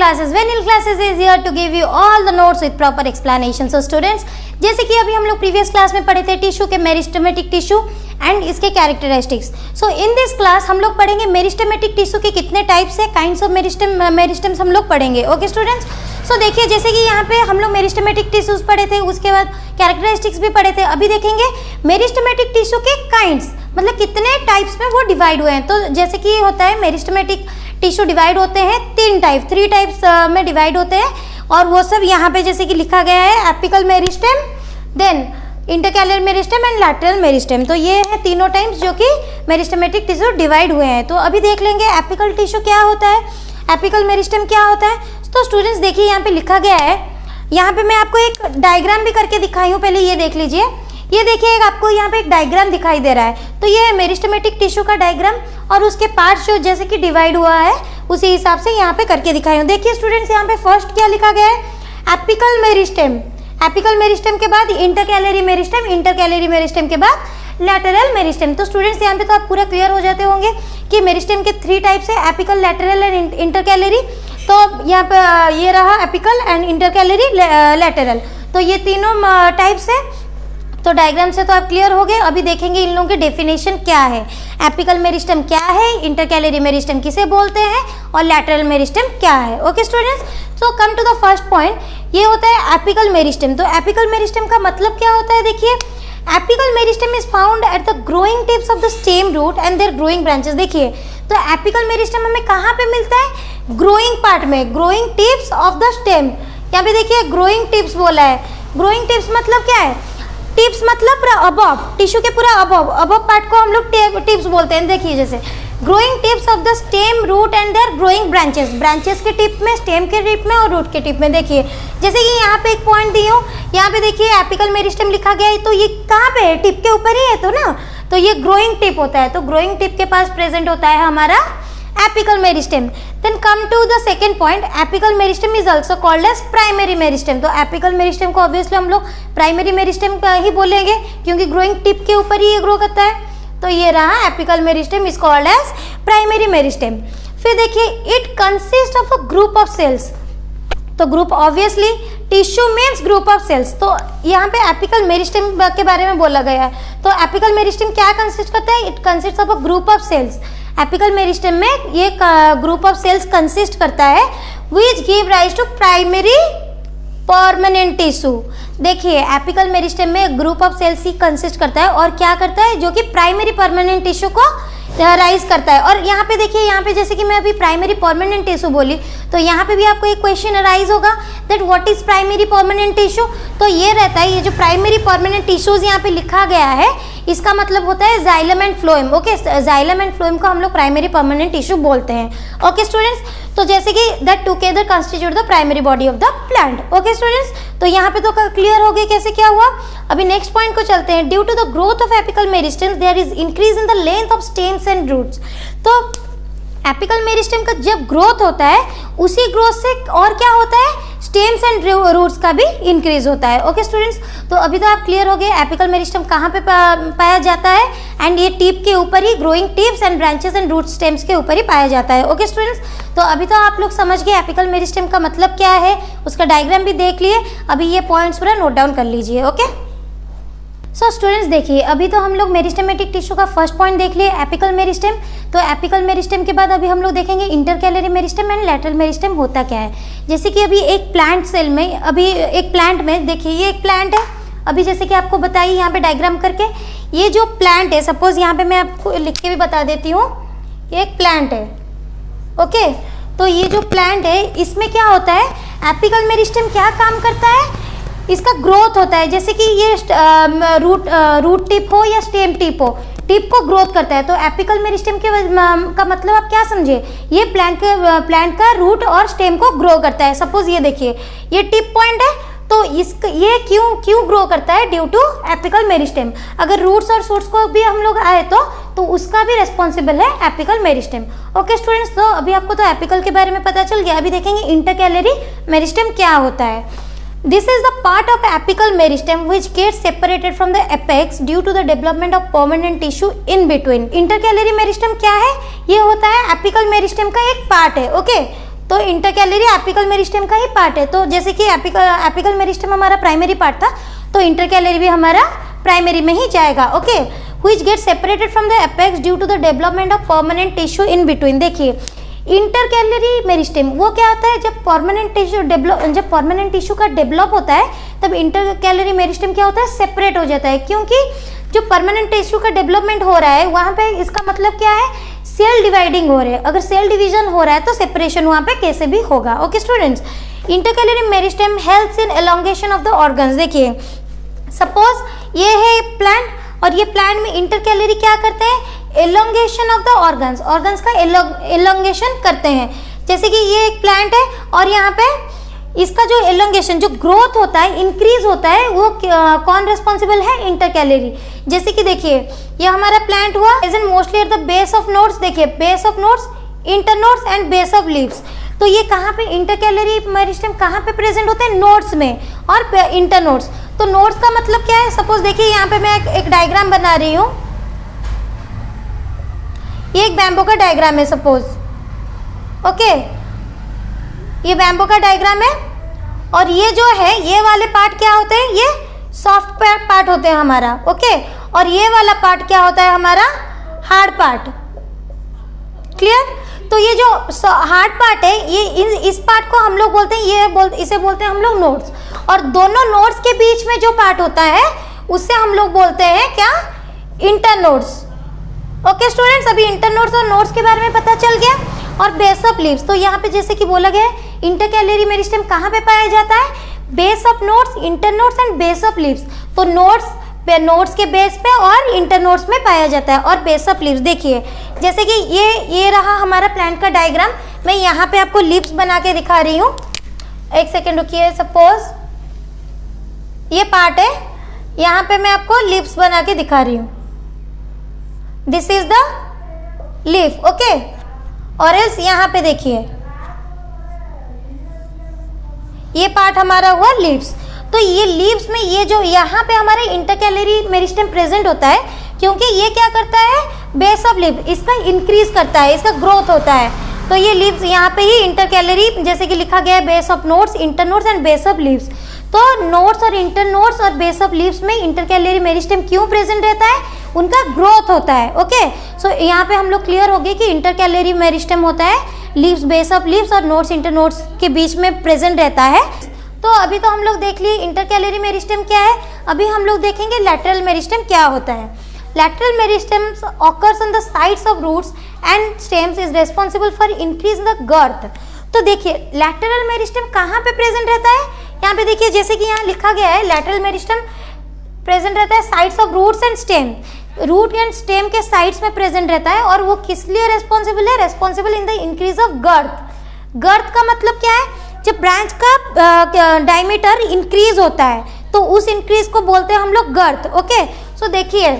classes. Vanil classes is here to give you all the notes with proper explanation. So students, जैसे कि अभी हम लोग previous class में पढ़े थे टिश्यू के मेरिस्टेमेटिक टिश्यू एंड इसके characteristics. So in this class हम लोग पढ़ेंगे मेरिस्टेमेटिक टिश्यू के कितने टाइप्स है, काइंड्स ऑफ मेरिस्टेम्स हम लोग पढ़ेंगे. ओके स्टूडेंट्स, सो देखिए जैसे कि यहाँ पे हम लोग मेरिस्टेमेटिक टिश्यूज पढ़े थे, उसके बाद कैरेक्टरिस्टिक्स भी पढ़े थे. अभी देखेंगे मेरिस्टेमेटिक टिश्यू के काइंड्स, मतलब कितने टाइप्स में वो डिवाइड हुए हैं. तो जैसे कि होता है मेरिस्टेमेटिक टिश्यू डिवाइड होते हैं थ्री टाइप्स में डिवाइड होते हैं, और वो सब यहाँ पे जैसे कि लिखा गया है apical meristem, then intercalary meristem and lateral meristem. तो ये है तीनों टाइप्स जो कि मेरिस्टेमेटिक टिश्यू डिवाइड हुए हैं. तो अभी देख लेंगे एपिकल टिश्यू क्या होता है, एपिकल मेरिस्टेम क्या होता है. तो स्टूडेंट्स देखिए यहाँ पे लिखा गया है, यहाँ पे मैं आपको एक डायग्राम भी करके दिखाई हूँ. पहले ये देख लीजिए, ये देखिए आपको यहाँ पे एक डायग्राम दिखाई दे रहा है. तो ये है मेरिस्टेमेटिक टिश्यू का डायग्राम, और उसके पार्ट्स जो जैसे कि डिवाइड हुआ है उसी हिसाब से यहाँ पे करके दिखाई हूँ. देखिए स्टूडेंट्स यहाँ पे फर्स्ट क्या लिखा गया है, एपिकल मेरिस्टेम. एपिकल मेरिस्टेम के बाद इंटरकैलरी मेरिस्टेम, इंटरकैलरी मेरिस्टेम के बाद लैटरल मेरिस्टेम. तो स्टूडेंट्स यहाँ पे तो आप पूरा क्लियर हो जाते होंगे कि मेरिस्टेम के 3 टाइप्स है, एपिकल, लैटरल एंड इंटरकैलरी. तो यहाँ पे ये रहा एपिकल एंड इंटरकैलरी लैटरल, तो ये तीनों टाइप्स है. तो डायग्राम से तो आप क्लियर हो गए. अभी देखेंगे इन लोगों के डेफिनेशन क्या है, एपिकल मेरिस्टेम क्या है, इंटरकैलरी मेरिस्टेम किसे बोलते हैं, और लैटरल मेरिस्टेम क्या है. Okay students, so come to the first point, ये होता है एपिकल मेरिस्टेम. तो एपिकल मेरिस्टेम का मतलब क्या होता है, देखिए apical meristem is found at the growing tips of the stem root and their growing branches. देखिए तो एपिकल मेरिस्टेम हमें कहाँ पे मिलता है, ग्रोइंग पार्ट में, growing tips of the stem. यहाँ पे देखिए ग्रोइंग टिप्स बोला है. ग्रोइंग टिप्स मतलब क्या है, टिप्स मतलब पूरा अबव, टिश्यू के पूरा अबव पार्ट को हम लोग टिप्स बोलते हैं. देखिए जैसे growing tips of the stem root and their growing branches, branches के टिप में, स्टेम के टिप में और रूट के टिप में. देखिए जैसे कि यहाँ पे एक पॉइंट दी हूँ, यहाँ पे देखिए एपिकल मेरिस्टेम लिखा गया है, तो ये कहाँ पे है, टिप के ऊपर ही है तो ना, तो ये ग्रोइंग टिप होता है. तो ग्रोइंग टिप के पास प्रेजेंट होता है हमारा apical meristem. Then come to the second point, apical meristem is also called as primary meristem. तो एपिकल मेरिस्टेम को ऑब्वियसली हम लोग प्राइमरी मेरिस्टेम ही बोलेंगे, क्योंकि ग्रोइंग टिप के ऊपर ही ये ग्रो करता है. तो ये रहा apical meristem is called as primary meristem. फिर देखिए it consist of a group of cells. तो group obviously tissue means group of cells. तो यहाँ पे एपिकल मेरिस्टेम के बारे में बोला गया है. तो एपिकल मेरिस्टेम क्या कंसिस्ट करता है, it consist of a group of cells. Apical meristem में ये ग्रुप ऑफ सेल्स कंसिस्ट करता है which give rise to primary permanent tissue. देखिए एपिकल मेरिस्टेम में ग्रुप ऑफ सेल्स ही कंसिस्ट करता है और क्या करता है, जो कि प्राइमरी परमानेंट टिश्यू को राइज करता है. और यहाँ पे देखिए, यहाँ पे जैसे कि मैं अभी प्राइमरी परमानेंट टिश्यू बोली, तो यहाँ पे भी आपको एक क्वेश्चन अराइज होगा that what is primary permanent tissue. तो ये रहता है, ये जो प्राइमरी परमानेंट टिश्यूज यहाँ पे लिखा गया है, इसका मतलब होता है xylem and phloem. Okay, xylem and phloem को हम लोग प्राइमरी परमानेंट टिश्यू बोलते हैं. ओके स्टूडेंट्स, तो जैसे कि that together constitute the primary body of the plant. Okay students, तो यहाँ पे तो क्लियर हो गया कैसे क्या हुआ. अभी नेक्स्ट पॉइंट को चलते हैं. Due to the growth of apical meristems there is increase in the length of stems and roots. तो एपिकल मेरिस्टेम का जब ग्रोथ होता है, उसी ग्रोथ से और क्या होता है, स्टेम्स एंड रूट्स का भी इंक्रीज होता है. ओके स्टूडेंट्स, तो अभी तो आप क्लियर हो गए एपिकल मेरिस्टेम कहाँ पे पाया जाता है, एंड ये टिप के ऊपर ही, growing tips and branches and root stems के ऊपर ही पाया जाता है. ओके स्टूडेंट्स, तो अभी तो आप लोग समझ गए एपिकल मेरिस्टेम का मतलब क्या है, उसका डायग्राम भी देख लिए. अभी ये पॉइंट्स पूरा नोट डाउन कर लीजिए. ओके, सो स्टूडेंट्स देखिए अभी तो हम लोग मेरिस्टेमेटिक टिश्यू का फर्स्ट पॉइंट देख लिए, एपिकल मेरिस्टेम. तो एपिकल मेरिस्टेम के बाद अभी हम लोग देखेंगे intercalary meristem and lateral meristem होता क्या है. जैसे कि अभी एक प्लांट सेल में, अभी एक प्लांट में देखिए ये एक प्लांट है. अभी जैसे कि आपको बताइए यहाँ पे डायग्राम करके, ये जो प्लांट है, सपोज यहाँ पे मैं आपको लिख के भी बता देती हूँ, ये एक प्लांट है. ओके, तो ये जो प्लांट है इसमें क्या होता है, एपिकल मेरिस्टेम क्या काम करता है, इसका ग्रोथ होता है. जैसे कि ये रूट टिप हो या स्टेम टिप हो, टिप को ग्रोथ करता है. तो एपिकल मेरिस्टेम के का मतलब आप क्या समझे, ये प्लांट का रूट और स्टेम को ग्रो करता है. सपोज ये देखिए ये टिप पॉइंट है, तो ये क्यों ग्रो करता है, ड्यू टू एपिकल मेरिस्टेम. अगर रूट्स और शूट्स को भी हम लोग आए तो उसका भी रिस्पॉन्सिबल है एपिकल मेरिस्टेम. ओके स्टूडेंट्स, तो अभी आपको तो एपिकल के बारे में पता चल गया. अभी देखेंगे इंटरकैलरी मेरिस्टेम क्या होता है. This is the part of apical meristem which gets separated from the apex due to the development of permanent tissue in between. Intercalary meristem क्या है, ये होता है एपिकल मेरिस्टेम का एक पार्ट है. ओके, तो इंटरकैलरी एपिकल मेरिस्टेम का ही पार्ट है। तो जैसे कि एपिकल मेरिस्टेम हमारा प्राइमरी पार्ट था, तो इंटरकैलरी भी हमारा प्राइमरी में ही जाएगा। Okay, which get separated from the apex due to the development of permanent tissue in between. देखिए इंटरकैलरी मेरिस्टेम वो क्या होता है, जब परमानेंट टिश्यू का डेवलप होता है तब इंटरकैलरी मेरिस्टेम क्या होता है, सेपरेट हो जाता है। क्योंकि जो परमानेंट टिश्यू का डेवलपमेंट हो रहा है वहाँ पे इसका मतलब क्या है, सेल डिवाइडिंग हो रहे हैं। अगर सेल डिवीजन हो रहा है तो सेपरेशन वहाँ पे कैसे भी होगा। Okay students, intercalary meristem helps in elongation of the organs. देखिए सपोज ये है प्लांट और ये प्लांट में इंटरकैलरी क्या करते हैं, एलोंगेशन ऑफ द ऑर्गन्स का एलोंगेशन करते हैं। जैसे कि ये एक प्लांट है और यहाँ पे इसका जो एलोंगेशन, जो ग्रोथ होता है, इंक्रीज होता है, वो कौन रिस्पॉन्सिबल है, इंटरकैलरी। जैसे कि देखिए ये हमारा प्लांट हुआ present mostly at the base of nodes. देखिए base of nodes, internodes and base of leaves. तो ये कहाँ पे इंटरकैलरी मेरिस्टेम कहाँ पे प्रेजेंट होते हैं, नोड्स में और इंटरनोड्स। तो नोड्स का मतलब क्या है, सपोज देखिए यहाँ पे मैं एक डायग्राम बना रही हूँ, ये एक बैम्बो का डायग्राम है सपोज। ओके, ये बैम्बो का डायग्राम है और ये जो है ये वाले पार्ट क्या होते हैं, ये सॉफ्ट पार्ट होते हैं हमारा। ओके, और ये वाला पार्ट क्या होता है हमारा, हार्ड पार्ट। क्लियर। तो ये जो हार्ड पार्ट है, ये इस पार्ट को हम लोग बोलते हैं, इसे बोलते हैं हम लोग नोड्स। और दोनों नोड्स के बीच में जो पार्ट होता है उससे हम लोग बोलते हैं क्या, इंटरनोड्स। ओके स्टूडेंट्स, अभी इंटरनोड्स और नोड्स के बारे में पता चल गया। और बेस ऑफ लीव्स, तो यहाँ पे जैसे कि बोला गया है इंटरकैलरी मेरिस्टेम कहाँ पे पाया जाता है, base of nodes, internodes and base of leaves. तो नोड्स के बेस पे और इंटरनोड्स में पाया जाता है। और बेस ऑफ लीव्स देखिए जैसे कि ये रहा हमारा प्लांट का डायग्राम। मैं यहाँ पे आपको लीव्स बना के दिखा रही हूँ, एक सेकेंड रुकिए। सपोज ये पार्ट है, यहाँ पे मैं आपको लीव्स बना के दिखा रही हूँ। This is the leaf. Okay, और एल्स यहाँ पे देखिए ये पार्ट हमारा हुआ लीव्स। तो ये लीव्स में ये जो यहाँ पे हमारा इंटरकैलरी मेरिस्टेम प्रेजेंट होता है, क्योंकि ये क्या करता है, बेस ऑफ लीव इसका इंक्रीज करता है, इसका ग्रोथ होता है। तो ये लीव्स यहाँ पे ही इंटरकैलरी, जैसे कि लिखा गया है base of nodes, internodes and base of leaves. तो नोड्स और इंटरनोड्स और बेस ऑफ लीव्स में इंटरकैलरी मेरिस्टेम क्यों प्रेजेंट रहता है, उनका ग्रोथ होता है। ओके, सो यहाँ पे हम लोग क्लियर हो गए कि इंटरकैलरी मेरिस्टेम होता है लीव्स, बेस ऑफ लीव्स और नोड्स इंटरनोड्स के बीच में प्रेजेंट रहता है। तो अभी तो हम लोग देख लिए इंटरकैलरी मेरिस्टेम क्या है। अभी हम लोग देखेंगे लैटरल मेरिस्टेम क्या होता है। Lateral meristems occurs on the sides of roots and stems, is responsible for increase the girth. तो देखिए लैटरल मेरिस्टेम कहाँ पे प्रेजेंट रहता है, यहाँ पे देखिए जैसे कि यहाँ लिखा गया है लैटरल मेरिस्टेम प्रेजेंट रहता है sides of roots and stem. Root and stem के साइड्स में प्रेजेंट रहता है और वो किस लिए रेस्पॉन्सिबल है, responsible in the increase of girth. Girth का मतलब क्या है, जब ब्रांच का डायमीटर इंक्रीज होता है तो उस इंक्रीज को बोलते हैं हम लोग गर्थ। ओके, सो देखिए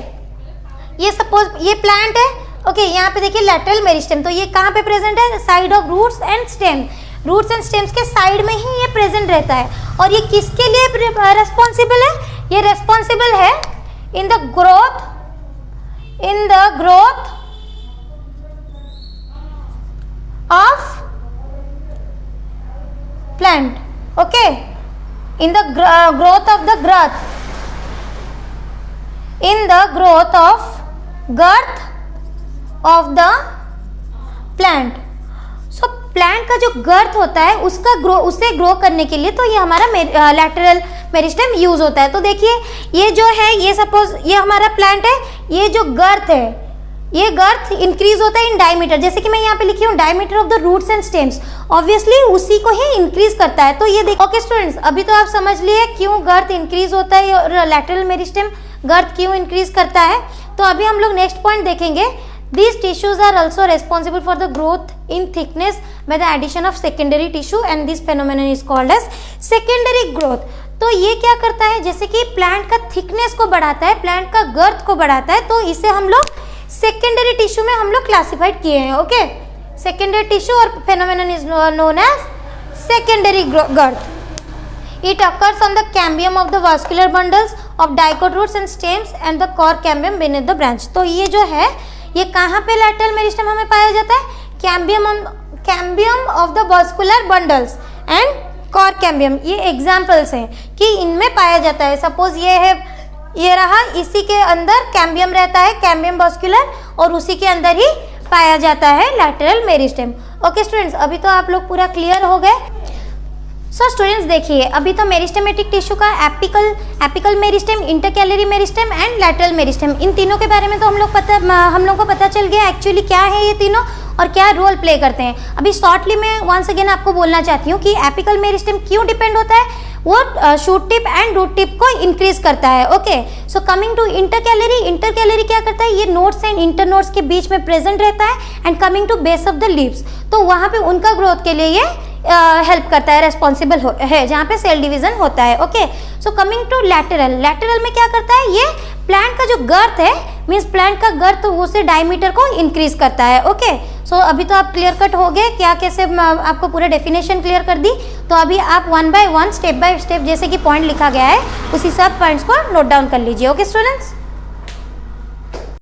ये सपोज ये प्लांट है। ओके, यहाँ पे देखिए लैटरल मेरिस्टेम, तो ये कहाँ पे प्रेजेंट है, side of roots and stem. Roots and stems के साइड में ही ये प्रेजेंट रहता है। और ये किसके लिए रेस्पॉन्सिबल है, ये रेस्पॉन्सिबल है in the growth of plant. Okay, in the growth of the girth, in the growth of girth of the plant. So plant का जो गर्थ होता है उससे ग्रो करने के लिए तो ये हमारा लैटरल मेरिस्टेम यूज होता है। तो देखिए ये जो है, ये सपोज ये हमारा प्लांट है, ये जो गर्थ है, ये गर्थ इंक्रीज होता है इन डायमीटर। जैसे कि मैं यहाँ पे लिखी हूँ diameter of the roots and stems, obviously उसी को ही इंक्रीज करता है। तो ये देखो ओके स्टूडेंट्स, अभी तो आप समझ लिए क्यों गर्थ इंक्रीज होता है और लैटरल मेरिस्टेम गर्थ क्यों इंक्रीज करता है। तो अभी हम लोग नेक्स्ट पॉइंट देखेंगे। These tissues are also responsible for the growth in thickness by the addition of secondary tissue and this phenomenon is called as secondary growth. तो ये क्या करता है, जैसे कि प्लांट का थिकनेस को बढ़ाता है, प्लांट का गर्थ को बढ़ाता है, तो इसे हम लोग सेकेंडरी टिश्यू में हम लोग क्लासिफाइड किए हैं। ओके, सेकेंडरी टिश्यू और phenomenon is known as secondary girth. It occurs on the cambium of the vascular bundles of dicot roots and stems and the core cambium beneath the branch. तो ये जो है ये कहाँ पे लैटरल मेरिस्टेम हमें पाया जाता है, cambium of the vascular bundles and cork cambium, ये एग्जाम्पल्स हैं कि इनमें पाया जाता है। सपोज ये है, ये रहा, इसी के अंदर कैम्बियम रहता है, कैम्बियम वास्कुलर, और उसी के अंदर ही पाया जाता है लैटरल मेरिस्टेम। ओके स्टूडेंट्स, अभी तो आप लोग पूरा क्लियर हो गए। सो स्टूडेंट्स देखिए, अभी तो मेरिस्टेमेटिक टिश्यू का apical meristem, intercalary meristem and lateral meristem, इन तीनों के बारे में तो हम लोग को पता चल गया एक्चुअली क्या है ये तीनों और क्या रोल प्ले करते हैं। अभी शॉर्टली मैं वंस अगेन आपको बोलना चाहती हूँ कि एपिकल मेरिस्टेम क्यों डिपेंड होता है, वो shoot tip and root tip को इंक्रीज करता है। Okay, so coming to intercalary क्या करता है, ये नोड्स एंड इंटरनोड्स के बीच में प्रेजेंट रहता है and coming to base of the leaves, तो वहाँ पे उनका ग्रोथ के लिए ये हेल्प करता है, रेस्पॉन्सिबल है जहाँ पे सेल डिवीजन होता है। Okay, so coming to lateral में क्या करता है, ये प्लांट का जो गर्थ है, मीन्स प्लांट का गर्थ उसे डायमीटर को इंक्रीज करता है। ओके, सो अभी तो आप क्लियर कट हो गए, क्या कैसे आपको पूरा डेफिनेशन क्लियर कर दी। तो अभी आप 1 by 1 स्टेप बाय स्टेप जैसे कि पॉइंट लिखा गया है उसी सब पॉइंट्स को नोट डाउन कर लीजिए। Okay students.